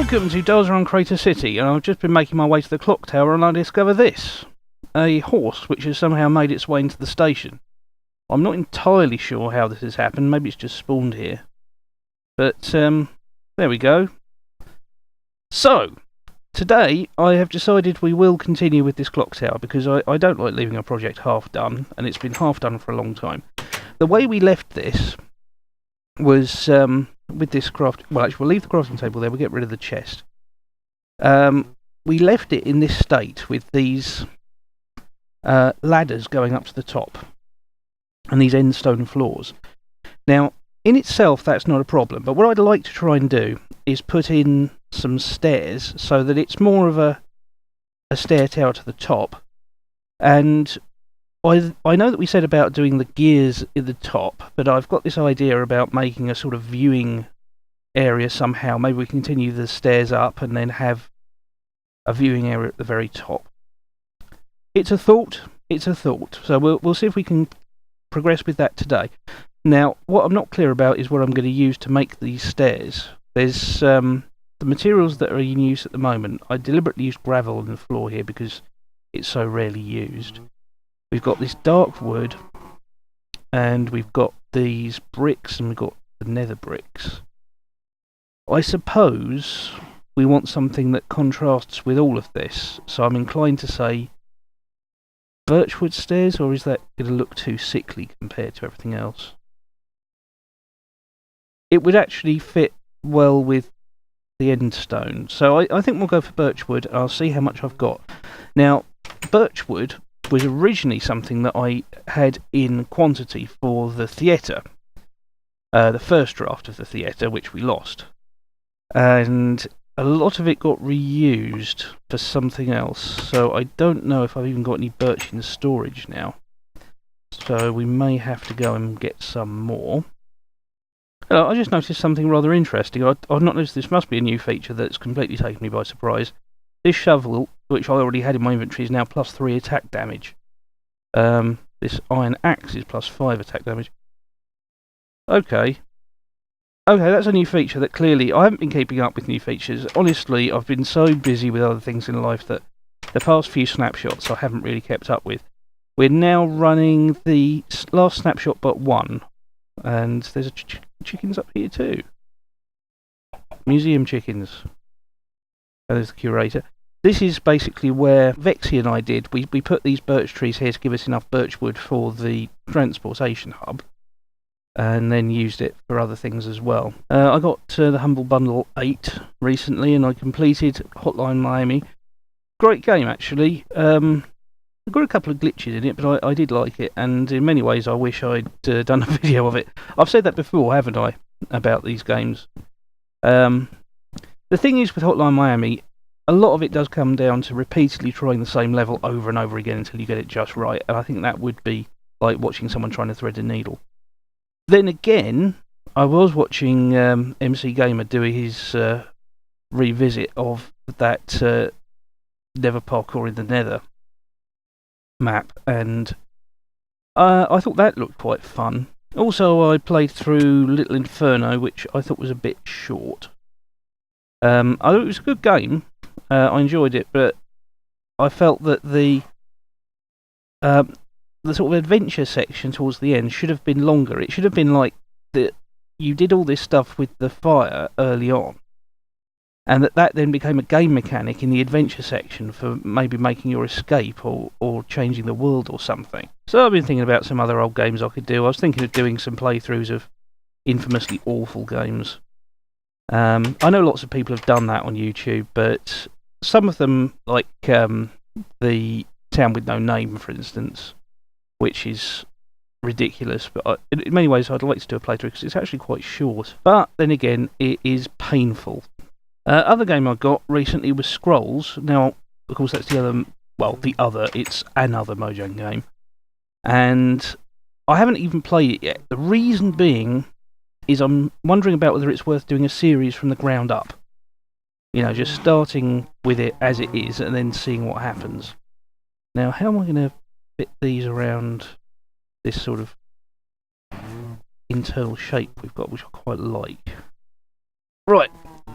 Welcome to Darzzr on Crater City, and I've just been making my way to the clock tower and I discover this. A horse which has somehow made its way into the station. I'm not entirely sure how this has happened, maybe it's just spawned here. But, there we go. So, today I have decided we will continue with this clock tower because I don't like leaving a project half done, and it's been half done for a long time. The way we left this was with this craft. Well, actually, we'll leave the crafting table there. We'll get rid of the chest. We left it in this state with these ladders going up to the top and these end stone floors. Now, in itself, that's not a problem. But what I'd like to try and do is put in some stairs so that it's more of a stair tower to the top. And I know that we said about doing the gears at the top, but I've got this idea about making a sort of viewing area somehow. Maybe we continue the stairs up and then have a viewing area at the very top. It's a thought. It's a thought. So we'll see if we can progress with that today. Now, what I'm not clear about is what I'm going to use to make these stairs. There's the materials that are in use at the moment. I deliberately used gravel on the floor here because it's so rarely used. We've got this dark wood, and we've got these bricks, and we've got the nether bricks. I suppose we want something that contrasts with all of this, so I'm inclined to say birchwood stairs, or is that going to look too sickly compared to everything else? It would actually fit well with the end stone, so I think we'll go for birchwood. I'll see how much I've got. Now, birchwood was originally something that I had in quantity for the theatre, the first draft of the theatre, which we lost, and a lot of it got reused for something else, so I don't know if I've even got any birch in storage now, so we may have to go and get some more. I just noticed something rather interesting. I've not noticed. This must be a new feature that's completely taken me by surprise. This shovel, which I already had in my inventory, is now plus 3 attack damage. This iron axe is plus 5 attack damage. Okay, that's a new feature that clearly I haven't been keeping up with new features. Honestly, I've been so busy with other things in life that the past few snapshots I haven't really kept up with. We're now running the last snapshot but one, and there's chickens up here too. Museum chickens. And there's the curator. This is basically where Vexy and I did. We put these birch trees here to give us enough birch wood for the transportation hub, and then used it for other things as well. I got the Humble Bundle 8 recently, and I completed Hotline Miami. Great game, actually. I've got a couple of glitches in it, but I did like it, and in many ways I wish I'd done a video of it. I've said that before, haven't I, about these games? The thing is with Hotline Miami, a lot of it does come down to repeatedly trying the same level over and over again until you get it just right, and I think that would be like watching someone trying to thread a needle. Then again, I was watching MC Gamer do his revisit of that Never Parkour in the Nether map, and I thought that looked quite fun. Also, I played through Little Inferno, which I thought was a bit short. I thought it was a good game. I enjoyed it, but I felt that the sort of adventure section towards the end should have been longer. It should have been like that you did all this stuff with the fire early on, and that then became a game mechanic in the adventure section for maybe making your escape or changing the world or something. So I've been thinking about some other old games I could do. I was thinking of doing some playthroughs of infamously awful games. I know lots of people have done that on YouTube, but some of them, like the Town with No Name, for instance, which is ridiculous, but in many ways I'd like to do a playthrough because it's actually quite short. But then again, it is painful. Other game I got recently was Scrolls. Now, of course, that's it's another Mojang game, and I haven't even played it yet. The reason being is I'm wondering about whether it's worth doing a series from the ground up. You know, just starting with it as it is and then seeing what happens. Now, how am I going to fit these around this sort of internal shape we've got, which I quite like? Right,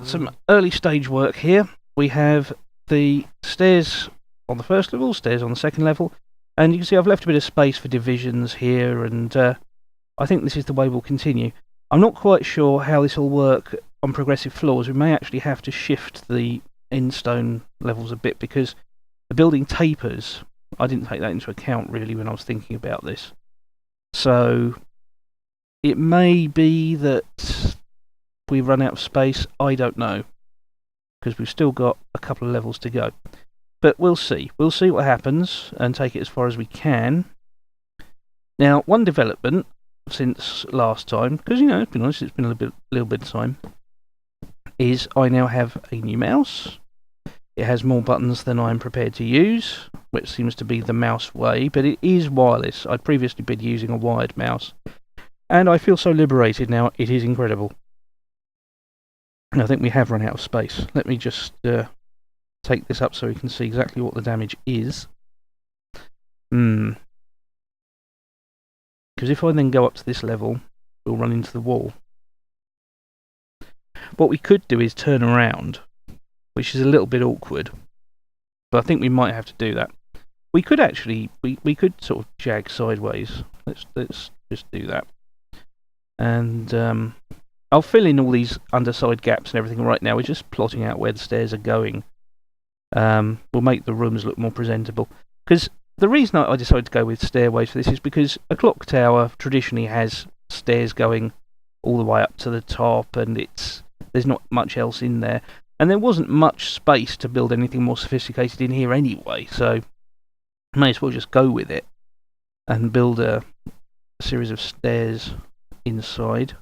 some early stage work here. We have the stairs on the first level, stairs on the second level, and you can see I've left a bit of space for divisions here, and I think this is the way we'll continue. I'm not quite sure how this will work on progressive floors. We may actually have to shift the end stone levels a bit because the building tapers. I didn't take that into account really when I was thinking about this. So it may be that we run out of space. I don't know, because we've still got a couple of levels to go. But we'll see. We'll see what happens and take it as far as we can. Now, one development since last time, because it's been honest, it's been a little bit of time, is I now have a new mouse. It has more buttons than I'm prepared to use, which seems to be the mouse way, but it is wireless. I'd previously been using a wired mouse, and I feel so liberated now. It is incredible. And I think we have run out of space. Let me just take this up so we can see exactly what the damage is. Because if I then go up to this level, we'll run into the wall. What we could do is turn around, which is a little bit awkward, but I think we might have to do that. We could actually, we could sort of jag sideways. Let's just do that. And I'll fill in all these underside gaps and everything right now. We're just plotting out where the stairs are going. We'll make the rooms look more presentable. Because the reason I decided to go with stairways for this is because a clock tower traditionally has stairs going all the way up to the top, and there's not much else in there. And there wasn't much space to build anything more sophisticated in here anyway, so I may as well just go with it and build a series of stairs inside.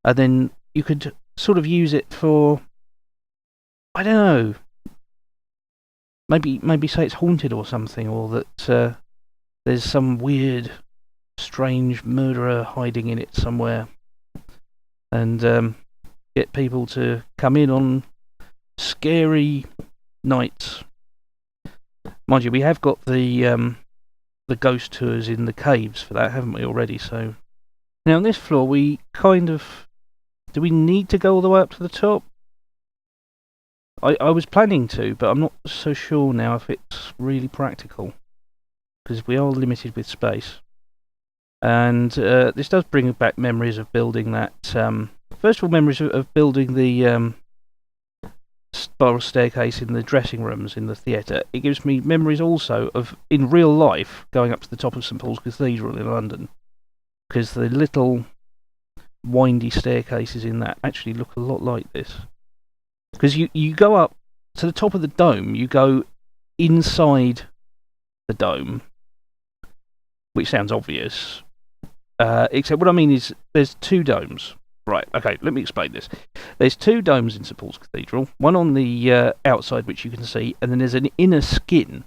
And then you could sort of use it for, I don't know, maybe say it's haunted or something, or that there's some weird, strange murderer hiding in it somewhere, and get people to come in on scary nights. Mind you, we have got the ghost tours in the caves for that, haven't we already? So now on this floor, we kind of, do we need to go all the way up to the top? I was planning to, but I'm not so sure now if it's really practical, because we are limited with space. And this does bring back memories of building that. First of all, memories of building the spiral staircase in the dressing rooms in the theatre. It gives me memories also of, in real life, going up to the top of St Paul's Cathedral in London, because the little windy staircases in that actually look a lot like this. Because you go up to the top of the dome, you go inside the dome, which sounds obvious, except what I mean is there's two domes. Right, okay, let me explain this. There's two domes in St Paul's Cathedral, one on the outside, which you can see, and then there's an inner skin,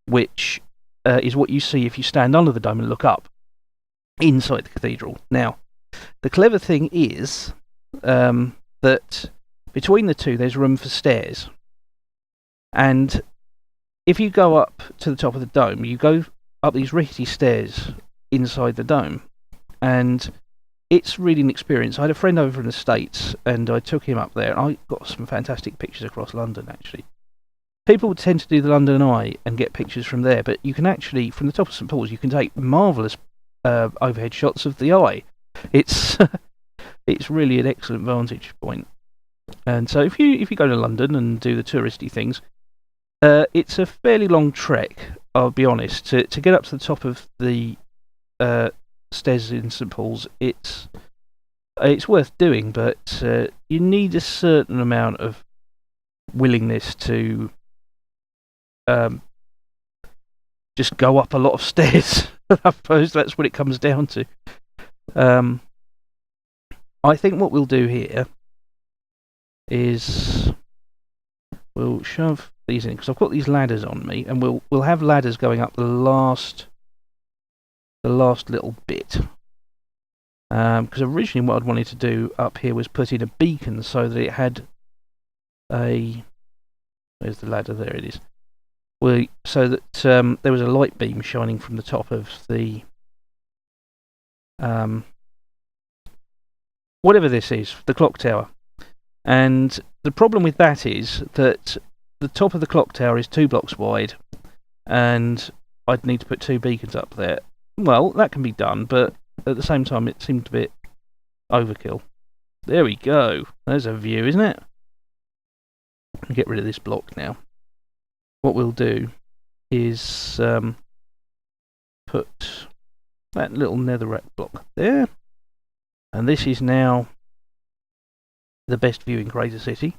which is what you see if you stand under the dome and look up inside the cathedral. Now, the clever thing is that between the two there's room for stairs, and if you go up to the top of the dome, you go up these rickety stairs inside the dome, and it's really an experience. I had a friend over from the States, and I took him up there, and I got some fantastic pictures across London, actually. People would tend to do the London Eye and get pictures from there, but you can actually, from the top of St Paul's, you can take marvellous overhead shots of the Eye. It's it's really an excellent vantage point. And so if you go to London and do the touristy things, it's a fairly long trek, I'll be honest, to get up to the top of the stairs in St Paul's. It's worth doing, but you need a certain amount of willingness to just go up a lot of stairs. I suppose that's what it comes down to. I think what we'll do here is we'll shove these in, because I've got these ladders on me, and we'll have ladders going up the last little bit. Because originally what I'd wanted to do up here was put in a beacon so that it had a, where's the ladder? There it is. So that there was a light beam shining from the top of the whatever this is, the clock tower. And the problem with that is that the top of the clock tower is 2 blocks wide, and I'd need to put 2 beacons up there. Well, that can be done, but at the same time it seemed a bit overkill. There we go. There's a view, isn't it? I'll get rid of this block now. What we'll do is put that little netherrack block there, and this is now the best view in Crater City.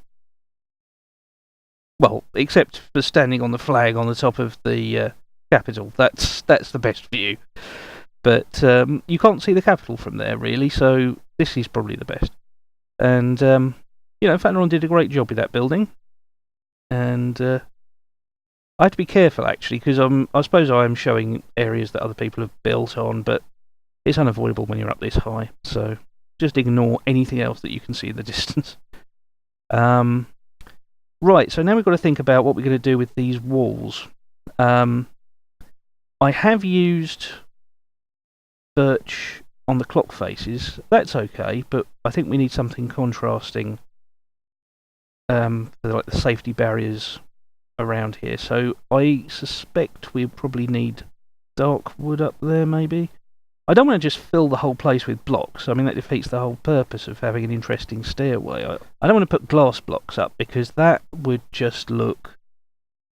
Well, except for standing on the flag on the top of the capital. That's the best view. But you can't see the capital from there, really, so this is probably the best. And, Fatron did a great job with that building. And I have to be careful, actually, because I suppose I am showing areas that other people have built on, but it's unavoidable when you're up this high, so just ignore anything else that you can see in the distance. Right, so now we've got to think about what we're going to do with these walls. I have used birch on the clock faces. That's okay, but I think we need something contrasting for like the safety barriers around here. So I suspect we probably need dark wood up there, maybe. I don't want to just fill the whole place with blocks. I mean, that defeats the whole purpose of having an interesting stairway. I don't want to put glass blocks up because that would just look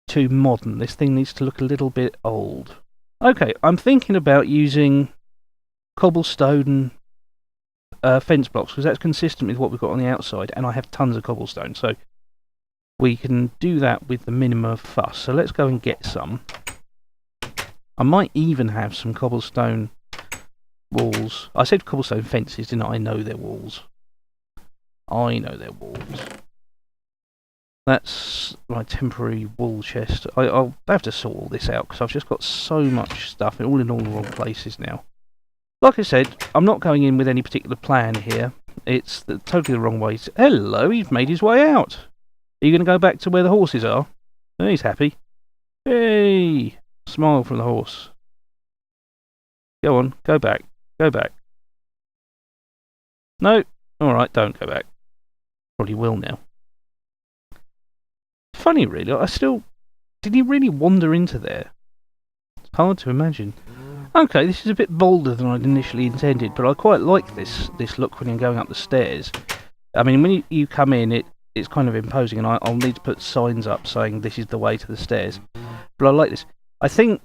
too modern. This thing needs to look a little bit old. Okay, I'm thinking about using cobblestone fence blocks because that's consistent with what we've got on the outside, and I have tons of cobblestone, so we can do that with the minimum of fuss. So let's go and get some. I might even have some cobblestone walls. I said cobblestone fences, didn't I? I know they're walls. I know they're walls. That's my temporary wool chest. I'll have to sort all this out because I've just got so much stuff all in all the wrong places now. Like I said, I'm not going in with any particular plan here. It's totally the wrong way. Hello, he's made his way out. Are you going to go back to where the horses are? Oh, he's happy. Hey! Smile from the horse. Go on, go back. Go back. No? Alright, don't go back. Probably will now. Funny, really. Did he really wander into there? It's hard to imagine. Okay, this is a bit bolder than I'd initially intended, but I quite like this look when you're going up the stairs. I mean, when you come in, it's kind of imposing, and I'll need to put signs up saying this is the way to the stairs. But I like this. I think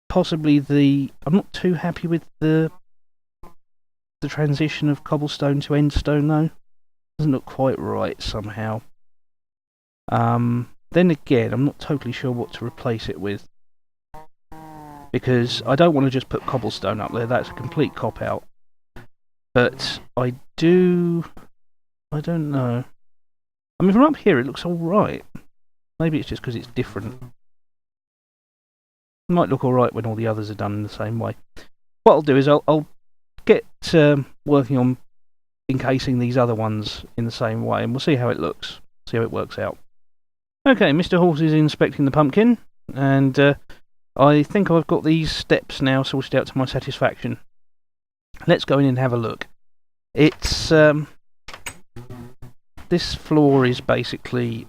possibly I'm not too happy with the transition of cobblestone to endstone, though. Doesn't look quite right somehow. Then again, I'm not totally sure what to replace it with, because I don't want to just put cobblestone up there. That's a complete cop-out. But I don't know. I mean, from up here it looks alright. Maybe it's just because it's different. It might look alright when all the others are done in the same way. What I'll do is I'll get working on encasing these other ones in the same way, and we'll see how it looks. See how it works out. Okay, Mr. Horse is inspecting the pumpkin, and I think I've got these steps now sorted out to my satisfaction. Let's go in and have a look. It's this floor is basically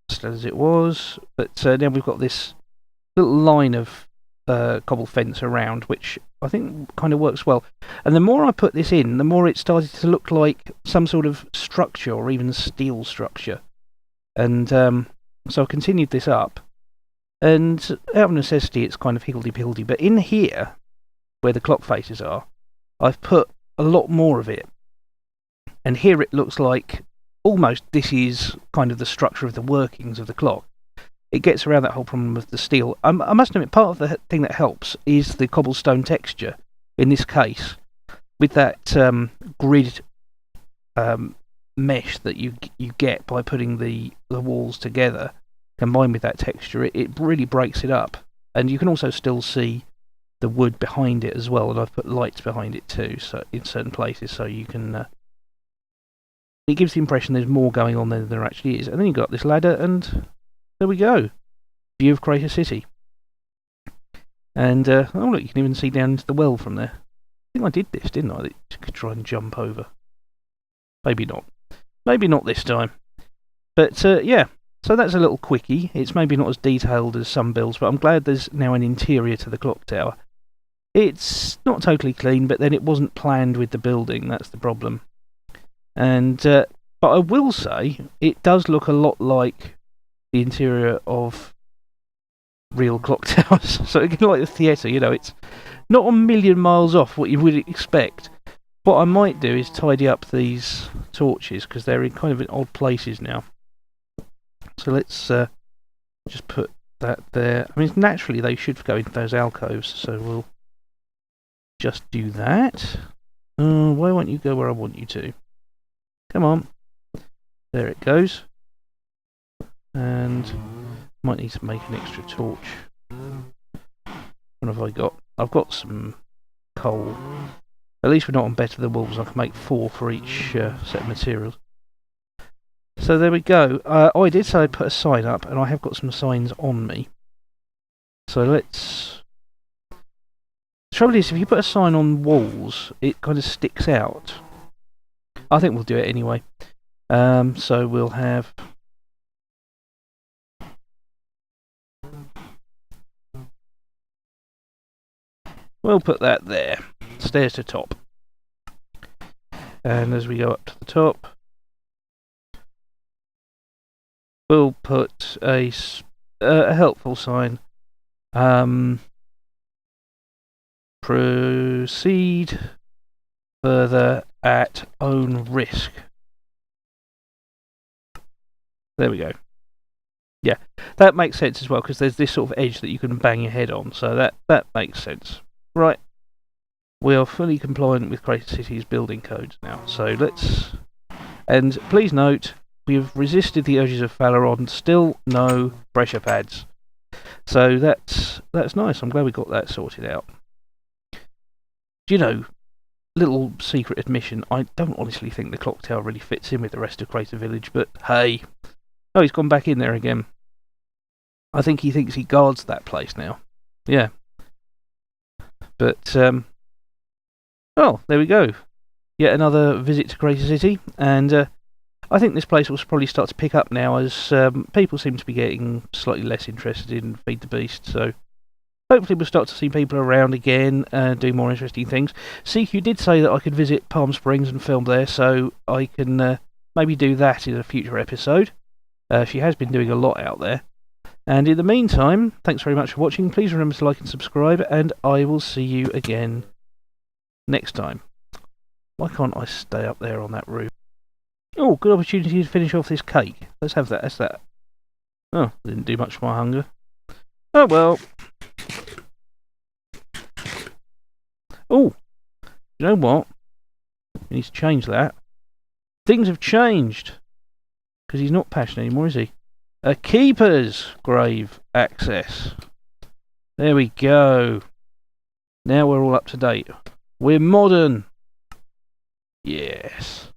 still as it was, but now we've got this little line of cobble fence around, which I think kind of works well. And the more I put this in, the more it started to look like some sort of structure, or even steel structure. And so I continued this up, and out of necessity it's kind of higgledy-piggledy, but in here, where the clock faces are, I've put a lot more of it. And here it looks like almost this is kind of the structure of the workings of the clock. It gets around that whole problem of the steel. I must admit, part of the thing that helps is the cobblestone texture, in this case, with that grid mesh that you get by putting the walls together, combined with that texture, it really breaks it up. And you can also still see the wood behind it as well, and I've put lights behind it too, so in certain places, so you can it gives the impression there's more going on than there actually is. And then you've got this ladder, and there we go. View of Crater City. And oh look, you can even see down into the well from there. I think I did this, didn't I? That you could try and jump over. Maybe not. Maybe not this time. But yeah, so that's a little quickie. It's maybe not as detailed as some builds, but I'm glad there's now an interior to the clock tower. It's not totally clean, but then it wasn't planned with the building. That's the problem. And but I will say it does look a lot like the interior of real clock towers. So again, like the theatre, you know, it's not a million miles off what you would expect. What I might do is tidy up these torches because they're in kind of in odd places now. So let's just put that there. I mean, naturally they should go into those alcoves, so we'll just do that. Why won't you go where I want you to? Come on. There it goes. And might need to make an extra torch. What have I got? I've got some coal. At least we're not on better than wolves. I can make 4 for each set of materials. So there we go. I did say I'd put a sign up, and I have got some signs on me. So let's... The trouble is, if you put a sign on walls, it kind of sticks out. I think we'll do it anyway. So we'll have... We'll put that there. Stairs to top. And as we go up to the top, we'll put a helpful sign. Proceed further at own risk. There we go. Yeah, that makes sense as well, because there's this sort of edge that you can bang your head on, so that makes sense. Right, we are fully compliant with Creator City's building codes now, so let's... And please note, we've resisted the urges of Phaleron, still no pressure pads. So that's nice, I'm glad we got that sorted out. Do you know, little secret admission, I don't honestly think the clock tower really fits in with the rest of Crater Village, but hey. Oh, he's gone back in there again. I think he thinks he guards that place now. Yeah. But, oh, there we go. Yet another visit to Crater City, and I think this place will probably start to pick up now as people seem to be getting slightly less interested in Feed the Beast, so hopefully we'll start to see people around again and do more interesting things. CQ did say that I could visit Palm Springs and film there, so I can maybe do that in a future episode. She has been doing a lot out there. And in the meantime, thanks very much for watching. Please remember to like and subscribe, and I will see you again next time. Why can't I stay up there on that roof? Oh, good opportunity to finish off this cake. Let's have that. That's that. Oh, didn't do much for my hunger. Oh well. Oh, you know what? We need to change that. Things have changed. Because he's not passionate anymore, is he? A keeper's grave access. There we go. Now we're all up to date. We're modern. Yes.